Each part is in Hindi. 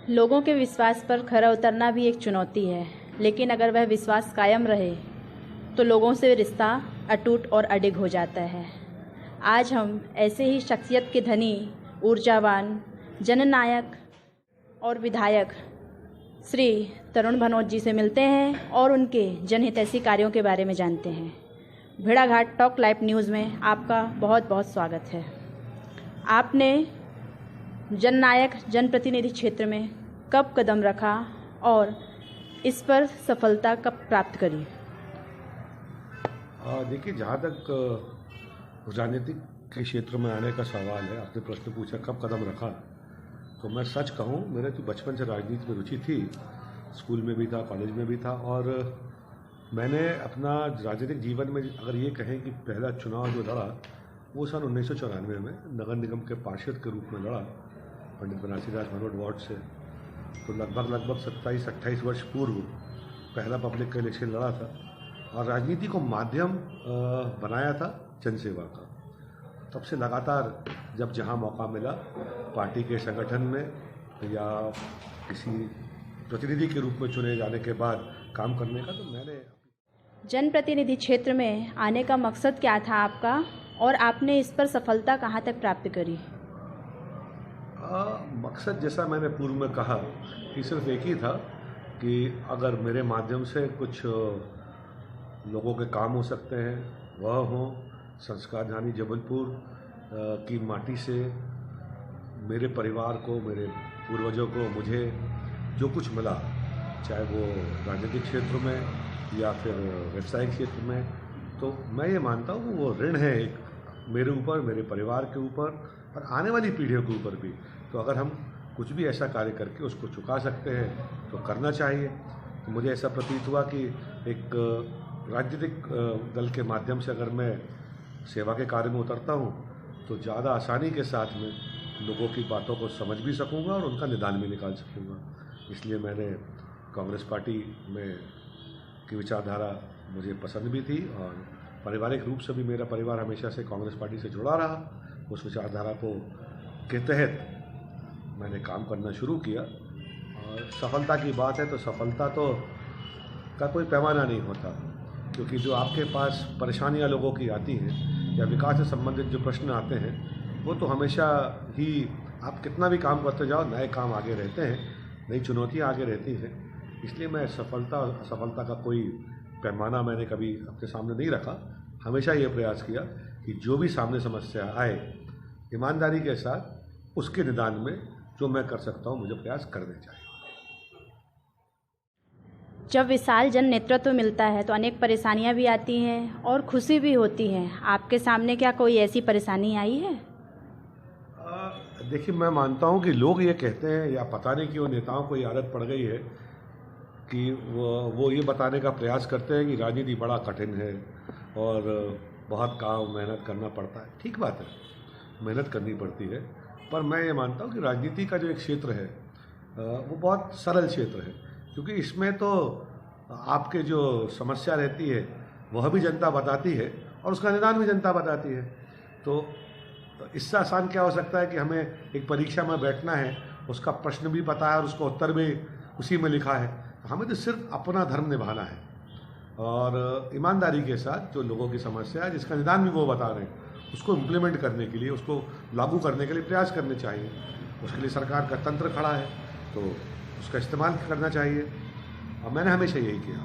लोगों के विश्वास पर खरा उतरना भी एक चुनौती है, लेकिन अगर वह विश्वास कायम रहे तो लोगों से रिश्ता अटूट और अडिग हो जाता है। आज हम ऐसे ही शख्सियत के धनी, ऊर्जावान, जननायक और विधायक श्री तरुण भनोत जी से मिलते हैं और उनके जनहितैषी कार्यों के बारे में जानते हैं। भेड़ाघाट टॉक लाइव न्यूज़ में आपका बहुत बहुत स्वागत है। आपने जननायक जनप्रतिनिधि क्षेत्र में कब कदम रखा और इस पर सफलता कब प्राप्त करी? देखिए, जहाँ तक राजनीतिक के क्षेत्र में आने का सवाल है, आपने प्रश्न पूछा कब कदम रखा, तो मैं सच कहूँ, मेरे तो बचपन से राजनीति में रुचि थी। स्कूल में भी था, कॉलेज में भी था, और मैंने अपना राजनीतिक जीवन में अगर ये कहें कि पहला चुनाव जो लड़ा वो सन 1994 में नगर निगम के पार्षद के रूप में लड़ा, पंडित बनारसीदास भनोट वार्ड से। तो लगभग 27-28 वर्ष पूर्व पहला पब्लिक का इलेक्शन लड़ा था और राजनीति को माध्यम बनाया था जनसेवा का। तब से लगातार जब जहां मौका मिला पार्टी के संगठन में या किसी प्रतिनिधि के रूप में चुने जाने के बाद काम करने का, तो मैंने जनप्रतिनिधि क्षेत्र में आने का मकसद क्या था आपका और आपने इस पर सफलता कहाँ तक प्राप्त करी? मकसद जैसा मैंने पूर्व में कहा कि सिर्फ एक ही था कि अगर मेरे माध्यम से कुछ लोगों के काम हो सकते हैं, वह हों संस्कारधानी जबलपुर की माटी से मेरे परिवार को, मेरे पूर्वजों को, मुझे जो कुछ मिला, चाहे वो राजनीतिक क्षेत्र में या फिर व्यवसायिक क्षेत्र में, तो मैं ये मानता हूँ वो ऋण है एक मेरे ऊपर, मेरे परिवार के ऊपर और आने वाली पीढ़ियों के ऊपर भी। तो अगर हम कुछ भी ऐसा कार्य करके उसको चुका सकते हैं तो करना चाहिए। तो मुझे ऐसा प्रतीत हुआ कि एक राजनीतिक दल के माध्यम से अगर मैं सेवा के कार्य में उतरता हूँ तो ज़्यादा आसानी के साथ में लोगों की बातों को समझ भी सकूँगा और उनका निदान भी निकाल सकूँगा। इसलिए मैंने कांग्रेस पार्टी में की विचारधारा मुझे पसंद भी थी और पारिवारिक रूप से भी मेरा परिवार हमेशा से कांग्रेस पार्टी से जुड़ा रहा। उस विचारधारा को के तहत मैंने काम करना शुरू किया और सफलता की बात है तो सफलता तो का कोई पैमाना नहीं होता, क्योंकि जो आपके पास परेशानियां लोगों की आती हैं या विकास से संबंधित जो प्रश्न आते हैं वो तो हमेशा ही आप कितना भी काम करते जाओ, नए काम आगे रहते हैं, नई चुनौतियाँ आगे रहती हैं। इसलिए मैं सफलता और असफलता का कोई पैमाना मैंने कभी अपने सामने नहीं रखा। हमेशा ये प्रयास किया कि जो भी सामने समस्या आए ईमानदारी के साथ उसके निदान में जो मैं कर सकता हूँ मुझे प्रयास करने चाहिए। जब विशाल जन नेतृत्व मिलता है तो अनेक परेशानियां भी आती हैं और खुशी भी होती है। आपके सामने क्या कोई ऐसी परेशानी आई है? देखिए, मैं मानता हूँ कि लोग ये कहते हैं या पता नहीं क्यों नेताओं को ये आदत पड़ गई है कि वो ये बताने का प्रयास करते हैं कि राजनीति बड़ा कठिन है और बहुत काम मेहनत करना पड़ता है। ठीक बात है, मेहनत करनी पड़ती है, पर मैं ये मानता हूँ कि राजनीति का जो एक क्षेत्र है वो बहुत सरल क्षेत्र है, क्योंकि इसमें तो आपके जो समस्या रहती है वह भी जनता बताती है और उसका निदान भी जनता बताती है। तो इससे आसान क्या हो सकता है कि हमें एक परीक्षा में बैठना है, उसका प्रश्न भी पता है और उसका उत्तर भी उसी में लिखा है। हमें तो सिर्फ अपना धर्म निभाना है और ईमानदारी के साथ जो लोगों की समस्या है जिसका निदान भी वो बता रहे हैं उसको इम्प्लीमेंट करने के लिए, उसको लागू करने के लिए प्रयास करने चाहिए। उसके लिए सरकार का तंत्र खड़ा है तो उसका इस्तेमाल करना चाहिए। और मैंने हमेशा यही किया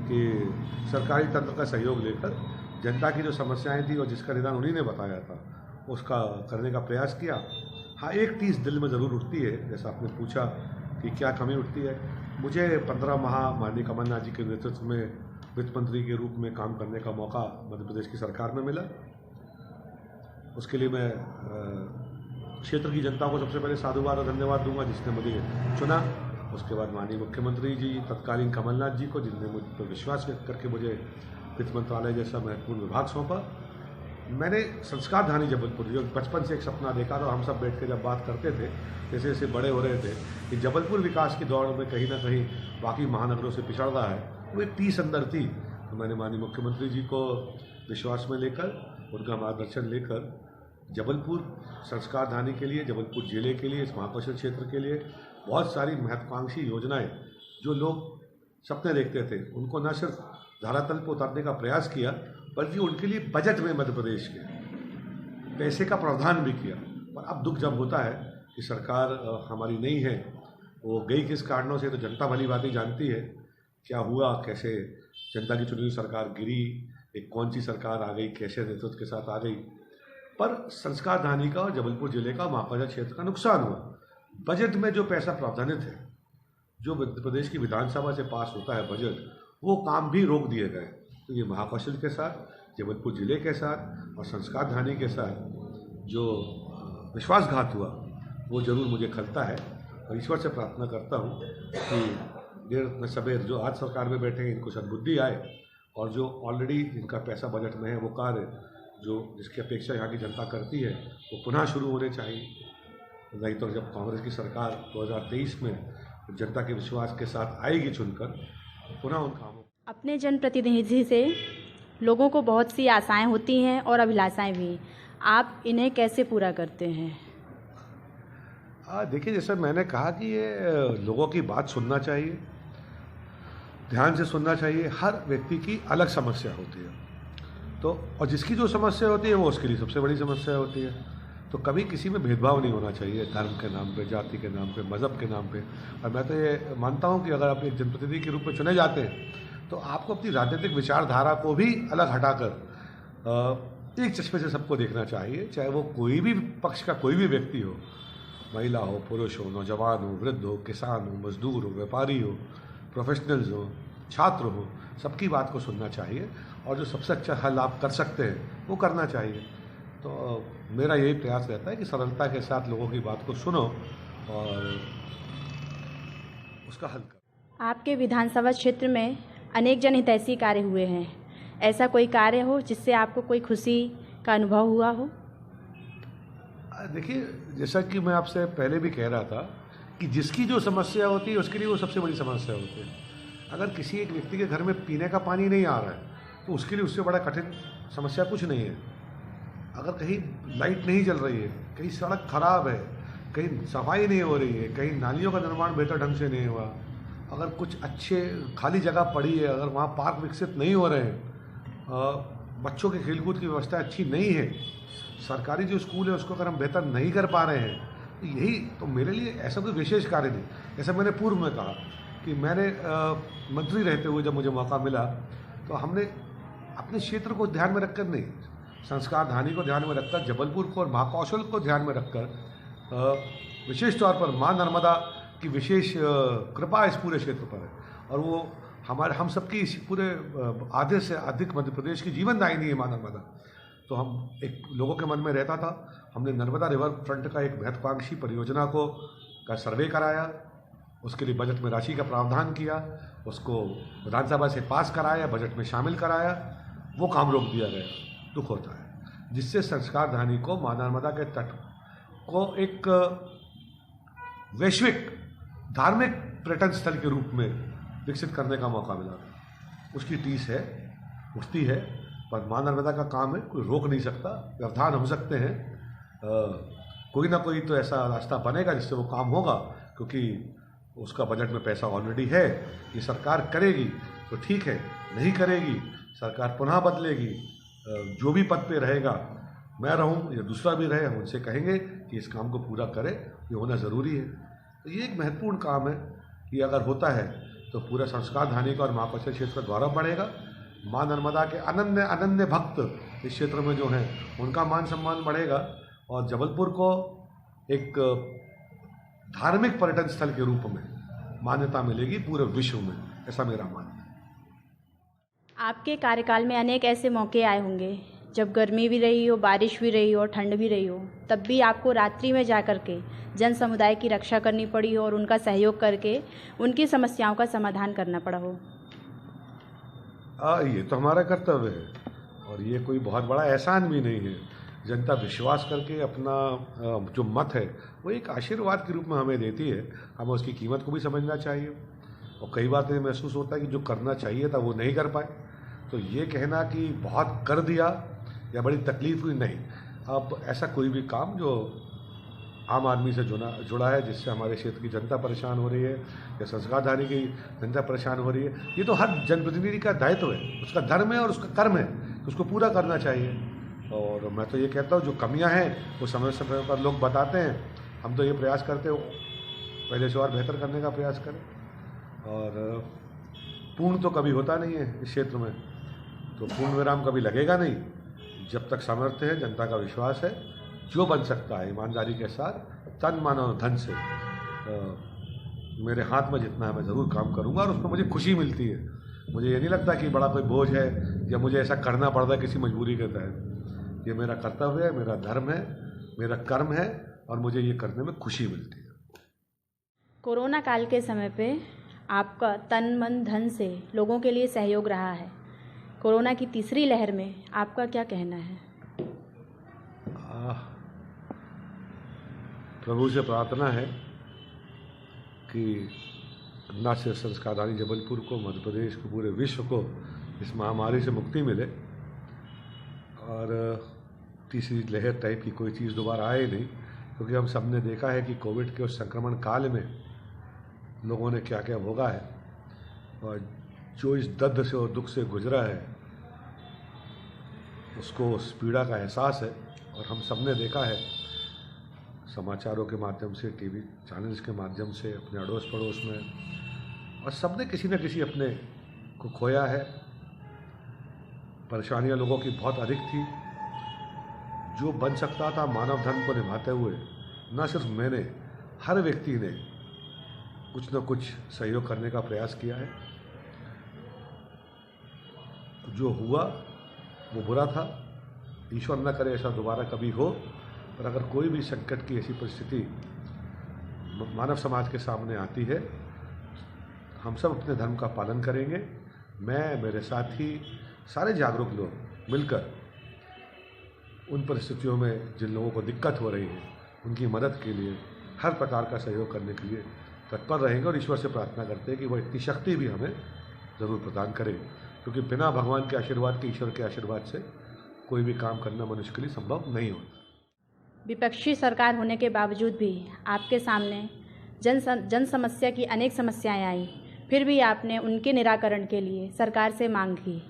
कि सरकारी तंत्र का सहयोग लेकर जनता की जो समस्याएं थी और जिसका निदान उन्हीं ने बताया था उसका करने का प्रयास किया। हाँ, एक चीज़ दिल में ज़रूर उठती है, जैसा आपने पूछा कि क्या कमी उठती है। मुझे 15 माह माननीय कमलनाथ जी के नेतृत्व में वित्त मंत्री के रूप में काम करने का मौका मध्य प्रदेश की सरकार में मिला। उसके लिए मैं क्षेत्र की जनता को सबसे पहले साधुवाद और धन्यवाद दूंगा जिसने मुझे चुना। उसके बाद माननीय मुख्यमंत्री जी तत्कालीन कमलनाथ जी को, जिन्होंने मुझ पर विश्वास व्यक्त करके मुझे वित्त मंत्रालय जैसा महत्वपूर्ण विभाग सौंपा। मैंने संस्कारधानी जबलपुर, जो बचपन से एक सपना देखा था, हम सब बैठ के जब बात करते थे जैसे जैसे बड़े हो रहे थे कि जबलपुर विकास की दौड़ में कहीं ना कहीं बाकी महानगरों से पिछड़ रहा है, वो एक टीस अंदर थी। तो मैंने माननीय मुख्यमंत्री जी को विश्वास में लेकर, उनका मार्गदर्शन लेकर जबलपुर संस्कारधानी के लिए, जबलपुर जिले के लिए, इस महाकौशल क्षेत्र के लिए बहुत सारी महत्वाकांक्षी योजनाएं जो लोग सपने देखते थे उनको न सिर्फ धरातल पर उतारने का प्रयास किया, बल्कि उनके लिए बजट में मध्य प्रदेश के पैसे का प्रावधान भी किया। पर अब दुख जब होता है कि सरकार हमारी नहीं है, वो गई किस कारणों से, तो जनता भली भांति जानती है क्या हुआ, कैसे जनता की चुनी हुई सरकार गिरी, एक कौन सी सरकार आ गई, कैसे नेतृत्व के साथ आ गई। पर संस्कारधानी का और जबलपुर जिले का महाकौशल क्षेत्र का नुकसान हुआ। बजट में जो पैसा प्रावधानित है, जो मध्य प्रदेश की विधानसभा से पास होता है बजट, वो काम भी रोक दिए गए। तो ये महाकौशल के साथ, जबलपुर जिले के साथ और संस्कारधानी के साथ जो विश्वासघात हुआ वो ज़रूर मुझे खलता है। और ईश्वर से प्रार्थना करता हूँ कि देर न सबेर जो आज सरकार में बैठे हैं इनको सद्बुद्धि आए, और जो ऑलरेडी जिनका पैसा बजट में है वो कार्य जो जिसकी अपेक्षा यहाँ की जनता करती है वो पुनः शुरू होने चाहिए। नहीं तो जब कांग्रेस की सरकार 2023 में जनता के विश्वास के साथ आएगी चुनकर, पुनः उन कामों। अपने जनप्रतिनिधि से लोगों को बहुत सी आशाएं होती हैं और अभिलाषाएं भी, आप इन्हें कैसे पूरा करते हैं? देखिए, जैसे मैंने कहा कि ये लोगों की बात सुनना चाहिए, ध्यान से सुनना चाहिए। हर व्यक्ति की अलग समस्या होती है, तो और जिसकी जो समस्या होती है वो उसके लिए सबसे बड़ी समस्या होती है। तो कभी किसी में भेदभाव नहीं होना चाहिए, धर्म के नाम पे, जाति के नाम पे, मज़हब के नाम पे। और मैं तो ये मानता हूँ कि अगर आप एक जनप्रतिनिधि के रूप में चुने जाते हैं तो आपको अपनी राजनीतिक विचारधारा को भी अलग हटाकर एक चश्मे से सबको देखना चाहिए, चाहे वो कोई भी पक्ष का कोई भी व्यक्ति हो, महिला हो, पुरुष हो, नौजवान हो, वृद्ध हो, किसान हो, मजदूर हो, व्यापारी हो, प्रोफेशनल्स हो, छात्र हो, सबकी बात को सुनना चाहिए और जो सबसे अच्छा हल आप कर सकते हैं वो करना चाहिए। तो मेरा यही प्रयास रहता है कि सरलता के साथ लोगों की बात को सुनो और उसका हल करो। आपके विधानसभा क्षेत्र में अनेक जनहितैषी कार्य हुए हैं, ऐसा कोई कार्य हो जिससे आपको कोई खुशी का अनुभव हुआ हो? देखिए, जैसा कि मैं आपसे पहले भी कह रहा था कि जिसकी जो समस्या होती है उसके लिए वो सबसे बड़ी समस्या होती है। अगर किसी एक व्यक्ति के घर में पीने का पानी नहीं आ रहा है तो उसके लिए उससे बड़ा कठिन समस्या कुछ नहीं है। अगर कहीं लाइट नहीं जल रही है, कहीं सड़क खराब है, कहीं सफाई नहीं हो रही है, कहीं नालियों का निर्माण बेहतर ढंग से नहीं हुआ, अगर कुछ अच्छे खाली जगह पड़ी है, अगर वहाँ पार्क विकसित नहीं हो रहे हैं, बच्चों के खेलकूद की व्यवस्था अच्छी नहीं है, सरकारी जो स्कूल है उसको अगर हम बेहतर नहीं कर पा रहे हैं, तो यही तो मेरे लिए ऐसा कोई विशेष कार्य नहीं। जैसा मैंने पूर्व में कहा कि मैंने मंत्री रहते हुए जब मुझे मौका मिला तो हमने अपने क्षेत्र को ध्यान में रखकर नहीं, संस्कारधानी को ध्यान में रखकर, जबलपुर को और महाकौशल को ध्यान में रखकर विशेष तौर पर माँ नर्मदा की विशेष कृपा इस पूरे क्षेत्र पर है और वो हम सबकी इस पूरे आधे से अधिक मध्य प्रदेश की जीवनदायिनी है माँ नर्मदा। तो हम एक लोगों के मन में रहता था, हमने नर्मदा रिवर फ्रंट का एक महत्वाकांक्षी परियोजना का सर्वे कराया, उसके लिए बजट में राशि का प्रावधान किया, उसको विधानसभा से पास कराया, बजट में शामिल कराया, वो काम रोक दिया गया। दुख होता है, जिससे संस्कारधानी को माँ नर्मदा के तट को एक वैश्विक धार्मिक पर्यटन स्थल के रूप में विकसित करने का मौका मिला। उसकी टीस है, उठती है, पर माँ नर्मदा का काम है, कोई रोक नहीं सकता। व्यवधान हो सकते हैं, कोई ना कोई तो ऐसा रास्ता बनेगा जिससे वो काम होगा, क्योंकि उसका बजट में पैसा ऑलरेडी है। ये सरकार करेगी तो ठीक है, नहीं करेगी सरकार पुनः बदलेगी। जो भी पद पे रहेगा, मैं रहूं या दूसरा भी रहे, हम उनसे कहेंगे कि इस काम को पूरा करें, ये होना ज़रूरी है। तो ये एक महत्वपूर्ण काम है कि अगर होता है तो पूरा संस्कारधानी का और महाकौशल क्षेत्र का गौरव बढ़ेगा। माँ नर्मदा के अनन्य अनन्य भक्त इस क्षेत्र में जो हैं उनका मान सम्मान बढ़ेगा और जबलपुर को एक धार्मिक पर्यटन स्थल के रूप में मान्यता मिलेगी पूरे विश्व में, ऐसा मेरा मानना है। आपके कार्यकाल में अनेक ऐसे मौके आए होंगे जब गर्मी भी रही हो, बारिश भी रही हो और ठंड भी रही हो, तब भी आपको रात्रि में जा कर के जन समुदाय की रक्षा करनी पड़ी हो और उनका सहयोग करके उनकी समस्याओं का समाधान करना पड़ा हो। ये तो हमारा कर्तव्य है और ये कोई बहुत बड़ा एहसान भी नहीं है। जनता विश्वास करके अपना जो मत है वो एक आशीर्वाद के रूप में हमें देती है, हमें उसकी कीमत को भी समझना चाहिए। और कई बार तो महसूस होता है कि जो करना चाहिए था वो नहीं कर पाए, तो ये कहना कि बहुत कर दिया या बड़ी तकलीफ हुई, नहीं। अब ऐसा कोई भी काम जो आम आदमी से जुड़ा है, जिससे हमारे क्षेत्र की जनता परेशान हो रही है या संस्कारधारी की जनता परेशान हो रही है, ये तो हर जनप्रतिनिधि का दायित्व है, उसका धर्म है और उसका कर्म है, उसको पूरा करना चाहिए। और मैं तो ये कहता हूँ जो कमियां हैं वो समय समय पर लोग बताते हैं, हम तो ये प्रयास करते हो पहले से और बेहतर करने का प्रयास करें। और पूर्ण तो कभी होता नहीं है इस क्षेत्र में, तो पूर्ण विराम कभी लगेगा नहीं जब तक सामर्थ्य है, जनता का विश्वास है। जो बन सकता है ईमानदारी के साथ, तन मन और धन से, मेरे हाथ में जितना है मैं ज़रूर काम करूँगा और उसमें मुझे खुशी मिलती है। मुझे ये नहीं लगता कि बड़ा कोई बोझ है या मुझे ऐसा करना पड़ता है किसी मजबूरी के तहत। ये मेरा कर्तव्य है, मेरा धर्म है, मेरा कर्म है और मुझे ये करने में खुशी मिलती है। कोरोना काल के समय पे आपका तन मन धन से लोगों के लिए सहयोग रहा है। कोरोना की तीसरी लहर में आपका क्या कहना है? प्रभु से प्रार्थना है कि न सिर्फ संस्कारधारी जबलपुर को, मध्य प्रदेश को, पूरे विश्व को इस महामारी से मुक्ति मिले और तीसरी लहर टाइप की कोई चीज़ दोबारा आए नहीं। क्योंकि हम सब ने देखा है कि कोविड के उस संक्रमण काल में लोगों ने क्या क्या भोगा है और जो इस दर्द से और दुख से गुजरा है उसको उस पीड़ा का एहसास है। और हम सब ने देखा है समाचारों के माध्यम से, टीवी चैनल्स के माध्यम से, अपने अड़ोस पड़ोस में, और सब ने किसी न किसी अपने को खोया है। परेशानियां लोगों की बहुत अधिक थी। जो बन सकता था मानव धर्म को निभाते हुए, न सिर्फ मैंने, हर व्यक्ति ने कुछ न कुछ सहयोग करने का प्रयास किया है। जो हुआ वो बुरा था, ईश्वर न करे ऐसा दोबारा कभी हो। और अगर कोई भी संकट की ऐसी परिस्थिति मानव समाज के सामने आती है, हम सब अपने धर्म का पालन करेंगे। मैं, मेरे साथी, सारे जागरूक लोग मिलकर उन परिस्थितियों में जिन लोगों को दिक्कत हो रही है उनकी मदद के लिए हर प्रकार का सहयोग करने के लिए तत्पर रहेंगे। और ईश्वर से प्रार्थना करते हैं कि वह इतनी शक्ति भी हमें ज़रूर प्रदान करे, क्योंकि बिना भगवान के आशीर्वाद के, ईश्वर के आशीर्वाद से कोई भी काम करना मनुष्य के लिए संभव नहीं होता। विपक्षी सरकार होने के बावजूद भी आपके सामने जन समस्या की अनेक समस्याएं आई, फिर भी आपने उनके निराकरण के लिए सरकार से मांग की।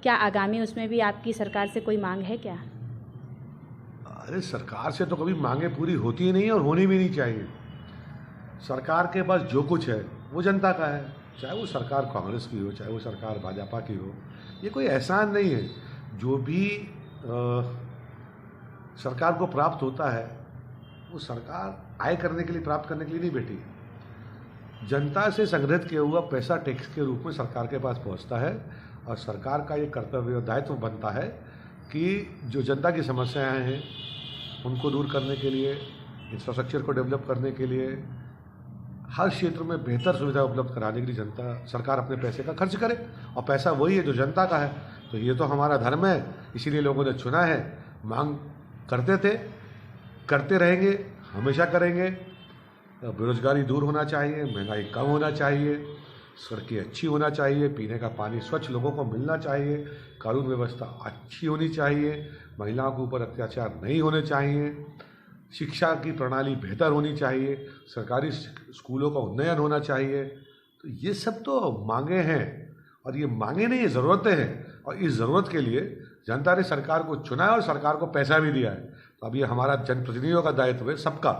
क्या आगामी उसमें भी आपकी सरकार से कोई मांग है क्या? अरे सरकार से तो कभी मांगे पूरी होती ही नहीं और होनी भी नहीं चाहिए। सरकार के पास जो कुछ है वो जनता का है, चाहे वो सरकार कांग्रेस की हो, चाहे वो सरकार भाजपा की हो। ये कोई एहसान नहीं है। जो भी सरकार को प्राप्त होता है वो सरकार आय करने के लिए, प्राप्त करने के लिए नहीं बैठी है। जनता से संग्रहित किया हुआ पैसा टैक्स के रूप में सरकार के पास पहुंचता है और सरकार का ये कर्तव्य और दायित्व बनता है कि जो जनता की समस्याएं हैं उनको दूर करने के लिए, इंफ्रास्ट्रक्चर को डेवलप करने के लिए, हर क्षेत्र में बेहतर सुविधा उपलब्ध कराने के लिए सरकार अपने पैसे का खर्च करे। और पैसा वही है जो जनता का है। तो ये तो हमारा धर्म है, इसीलिए लोगों ने चुना है। मांग करते थे, करते रहेंगे, हमेशा करेंगे। बेरोजगारी दूर होना चाहिए, महंगाई कम होना चाहिए, सड़कें अच्छी होना चाहिए, पीने का पानी स्वच्छ लोगों को मिलना चाहिए, कानून व्यवस्था अच्छी होनी चाहिए, महिलाओं के ऊपर अत्याचार नहीं होने चाहिए, शिक्षा की प्रणाली बेहतर होनी चाहिए, सरकारी स्कूलों का उन्नयन होना चाहिए। तो ये सब तो मांगे हैं और ये मांगे नहीं, ये ज़रूरतें हैं। और इस ज़रूरत के लिए जनता ने सरकार को चुना है और सरकार को पैसा भी दिया है। तो अब ये हमारा जनप्रतिनिधियों का दायित्व है, सबका,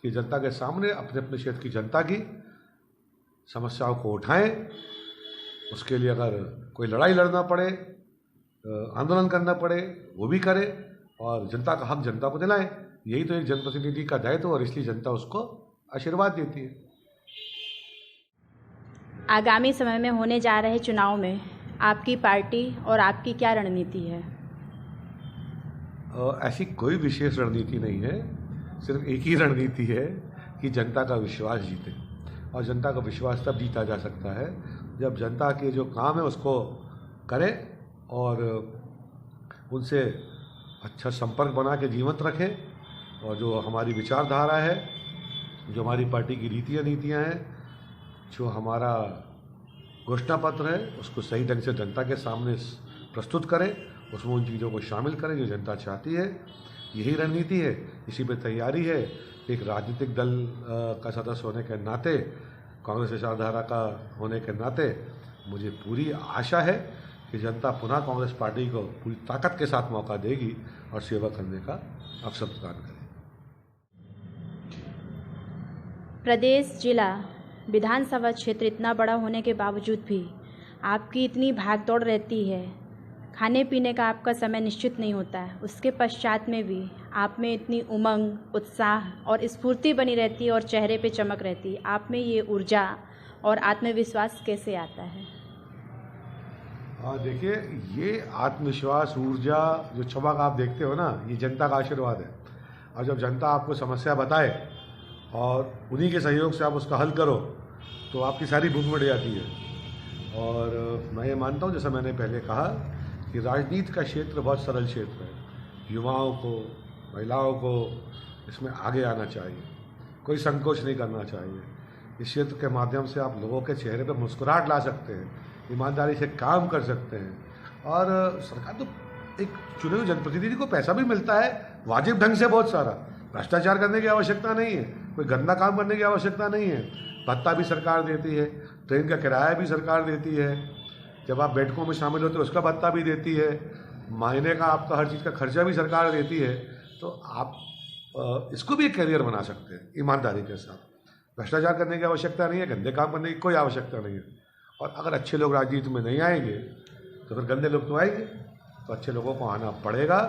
कि जनता के सामने अपने अपने क्षेत्र की जनता की समस्याओं को उठाएं। उसके लिए अगर कोई लड़ाई लड़ना पड़े, आंदोलन करना पड़े, वो भी करे और जनता का हक जनता को दिलाएं। यही तो एक जनप्रतिनिधि का दायित्व और इसलिए जनता उसको आशीर्वाद देती है। आगामी समय में होने जा रहे चुनाव में आपकी पार्टी और आपकी क्या रणनीति है? ऐसी कोई विशेष रणनीति नहीं है, सिर्फ एक ही रणनीति है कि जनता का विश्वास जीते। और जनता का विश्वास तब जीता जा सकता है जब जनता के जो काम है उसको करें और उनसे अच्छा संपर्क बना के जीवंत रखें। और जो हमारी विचारधारा है, जो हमारी पार्टी की रीतियाँ नीतियाँ हैं, जो हमारा घोषणा पत्र है, उसको सही ढंग से जनता के सामने प्रस्तुत करें, उसमें उन चीज़ों को शामिल करें जो जनता चाहती है। यही रणनीति है, इसी पे तैयारी है। एक राजनीतिक दल का सदस्य होने के नाते, कांग्रेस विचारधारा का होने के नाते मुझे पूरी आशा है कि जनता पुनः कांग्रेस पार्टी को पूरी ताकत के साथ मौका देगी और सेवा करने का अवसर प्रदान करेगी। प्रदेश, जिला, विधानसभा क्षेत्र इतना बड़ा होने के बावजूद भी आपकी इतनी भागदौड़ रहती है, खाने पीने का आपका समय निश्चित नहीं होता है, उसके पश्चात में भी आप में इतनी उमंग, उत्साह और स्फूर्ति बनी रहती है और चेहरे पे चमक रहती है। आप में ये ऊर्जा और आत्मविश्वास कैसे आता है? देखिए, ये आत्मविश्वास, ऊर्जा, जो चमक आप देखते हो ना, ये जनता का आशीर्वाद है। और जब जनता आपको समस्या बताए और उन्हीं के सहयोग से आप उसका हल करो तो आपकी सारी भूख मिट जाती है। और मैं ये मानता हूँ, जैसा मैंने पहले कहा, कि राजनीति का क्षेत्र बहुत सरल क्षेत्र है। युवाओं को, महिलाओं को इसमें आगे आना चाहिए, कोई संकोच नहीं करना चाहिए। इस क्षेत्र के माध्यम से आप लोगों के चेहरे पर मुस्कुराहट ला सकते हैं, ईमानदारी से काम कर सकते हैं। और सरकार तो, एक चुने हुए जनप्रतिनिधि को पैसा भी मिलता है वाजिब ढंग से, बहुत सारा। भ्रष्टाचार करने की आवश्यकता नहीं है, कोई गंदा काम करने की आवश्यकता नहीं है। भत्ता भी सरकार देती है, ट्रेन का किराया भी सरकार देती है, जब आप बैठकों में शामिल होते हो उसका भत्ता भी देती है, महीने का आपका हर चीज़ का खर्चा भी सरकार देती है। तो आप इसको भी एक कैरियर बना सकते हैं ईमानदारी के साथ। भ्रष्टाचार करने की आवश्यकता नहीं है, गंदे काम करने की कोई आवश्यकता नहीं है। और अगर अच्छे लोग राजनीति में नहीं आएंगे तो फिर गंदे लोग तो आएंगे। तो अच्छे लोगों को आना पड़ेगा।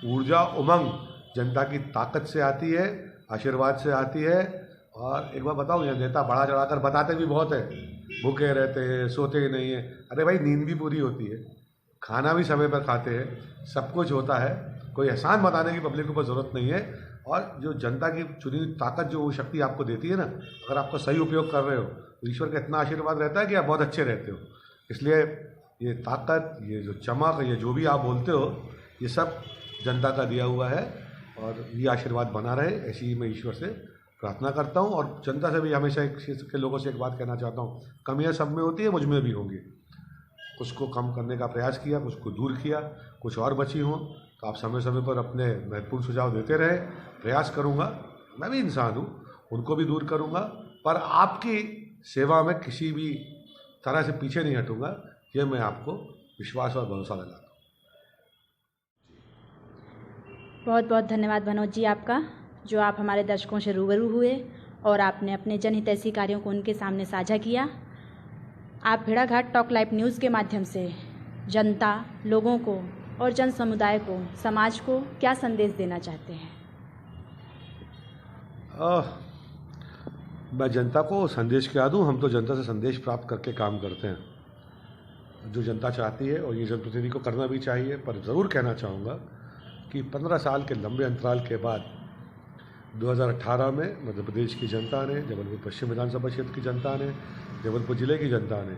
ऊर्जा, उमंग जनता की ताकत से आती है, आशीर्वाद से आती है। और एक बार बताऊँ, ये नेता बढ़ा चढ़ाकर बताते भी बहुत है, भूखे रहते हैं, सोते ही नहीं है। अरे भाई, नींद भी पूरी होती है, खाना भी समय पर खाते हैं, सब कुछ होता है। कोई एहसान बताने की पब्लिक को ज़रूरत नहीं है। और जो जनता की चुनी हुई ताकत, जो वो शक्ति आपको देती है ना, अगर आपका सही उपयोग कर रहे हो तो ईश्वर का इतना आशीर्वाद रहता है कि आप बहुत अच्छे रहते हो। इसलिए ये ताकत, ये जो चमक, ये जो भी आप बोलते हो, ये सब जनता का दिया हुआ है। और ये आशीर्वाद बना रहे, ऐसी ही मैं ईश्वर से प्रार्थना करता हूँ। और जनता से भी हमेशा एक क्षेत्र के लोगों से एक बात कहना चाहता हूँ, कमियाँ सब में होती है, मुझ में भी होंगी। कुछ को कम करने का प्रयास किया, कुछ को दूर किया, कुछ और बची हों तो आप समय समय पर अपने महत्वपूर्ण सुझाव देते रहे। प्रयास करूँगा, मैं भी इंसान हूँ, उनको भी दूर करूँगा, पर आपकी सेवा में किसी भी तरह से पीछे नहीं हटूँगा। ये मैं आपको विश्वास और भरोसा दिलाता हूँ। बहुत बहुत धन्यवाद मनोज जी आपका, जो आप हमारे दर्शकों से रूबरू हुए और आपने अपने जनहितैषी कार्यों को उनके सामने साझा किया। आप भेड़ाघाट टॉक लाइव न्यूज़ के माध्यम से जनता, लोगों को और जन समुदाय को, समाज को क्या संदेश देना चाहते हैं? मैं जनता को संदेश क्या दूँ, हम तो जनता से संदेश प्राप्त करके काम करते हैं। जो जनता चाहती है, और ये जनप्रतिनिधि को करना भी चाहिए। पर ज़रूर कहना चाहूँगा कि 15 साल के लंबे अंतराल के बाद 2018 में मध्य प्रदेश की जनता ने, जबलपुर पश्चिम विधानसभा क्षेत्र की जनता ने, जबलपुर ज़िले की जनता ने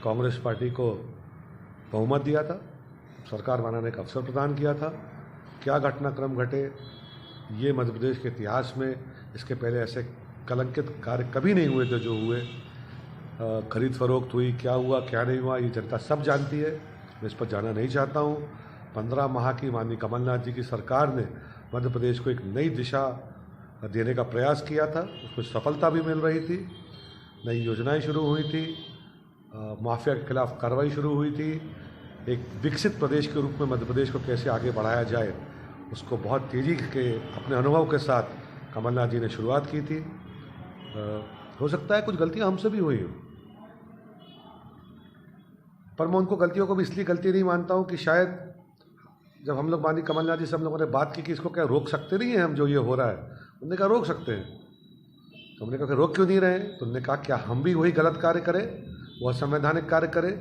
कांग्रेस पार्टी को बहुमत दिया था, सरकार बनाने का अवसर प्रदान किया था। क्या घटनाक्रम घटे, ये मध्य प्रदेश के इतिहास में इसके पहले ऐसे कलंकित कार्य कभी नहीं हुए थे जो हुए। खरीद फरोख्त हुई, क्या हुआ क्या नहीं हुआ, ये जनता सब जानती है, मैं इस पर जाना नहीं चाहता हूँ। 15 माह की माननीय कमलनाथ जी की सरकार ने मध्य प्रदेश को एक नई दिशा देने का प्रयास किया था, उसमें सफलता भी मिल रही थी। नई योजनाएं शुरू हुई थी, माफिया के खिलाफ कार्रवाई शुरू हुई थी। एक विकसित प्रदेश के रूप में मध्य प्रदेश को कैसे आगे बढ़ाया जाए, उसको बहुत तेज़ी के अपने अनुभव के साथ कमलनाथ जी ने शुरुआत की थी। हो सकता है कुछ गलतियां हमसे भी हुई हो, पर मैं उनको गलतियों को भी इसलिए गलती नहीं मानता हूं कि शायद जब हम लोग माननीय कमलनाथ जी से हम लोगों ने बात की कि इसको क्या रोक सकते नहीं हैं हम, जो ये हो रहा है, उन्होंने कहा रोक सकते हैं। तो हमने कहा कि रोक क्यों नहीं रहे? तो उन्होंने कहा क्या हम भी वही गलत कार्य करें, वो असंवैधानिक कार्य करें,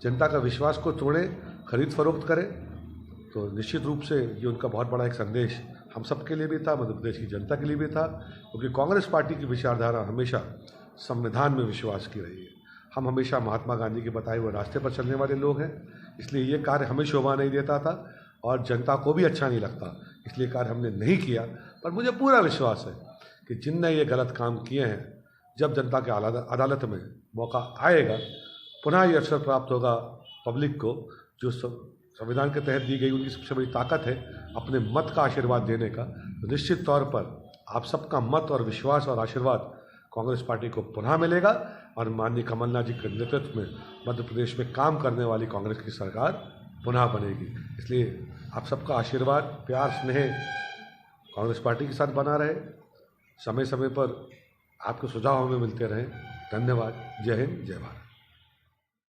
जनता का विश्वास को तोड़ें, खरीद फरोख्त करें? तो निश्चित रूप से ये उनका बहुत बड़ा एक संदेश हम सब के लिए भी था, मध्य प्रदेश की जनता के लिए भी था। क्योंकि कांग्रेस पार्टी की विचारधारा हमेशा संविधान में विश्वास की रही है। हम हमेशा महात्मा गांधी के बताए हुए रास्ते पर चलने वाले लोग हैं, इसलिए ये कार्य हमें शोभा नहीं देता था और जनता को भी अच्छा नहीं लगता, इसलिए कार्य हमने नहीं किया। पर मुझे पूरा विश्वास है कि जिनने ये गलत काम किए हैं, जब जनता के अदालत में मौका आएगा, पुनः ये अवसर प्राप्त होगा पब्लिक को, जो संविधान के तहत दी गई उनकी सबसे बड़ी ताकत है अपने मत का आशीर्वाद देने का। तो निश्चित तौर पर आप सबका मत और विश्वास और आशीर्वाद कांग्रेस पार्टी को पुनः मिलेगा और माननीय कमलनाथ जी के नेतृत्व में मध्य प्रदेश में काम करने वाली कांग्रेस की सरकार पुनः बनेगी। इसलिए आप सबका आशीर्वाद, प्यार, स्नेह कांग्रेस पार्टी के साथ बना रहे। समय समय पर आपके सुझाव हमें मिलते रहें। धन्यवाद। जय हिंद, जय भारत।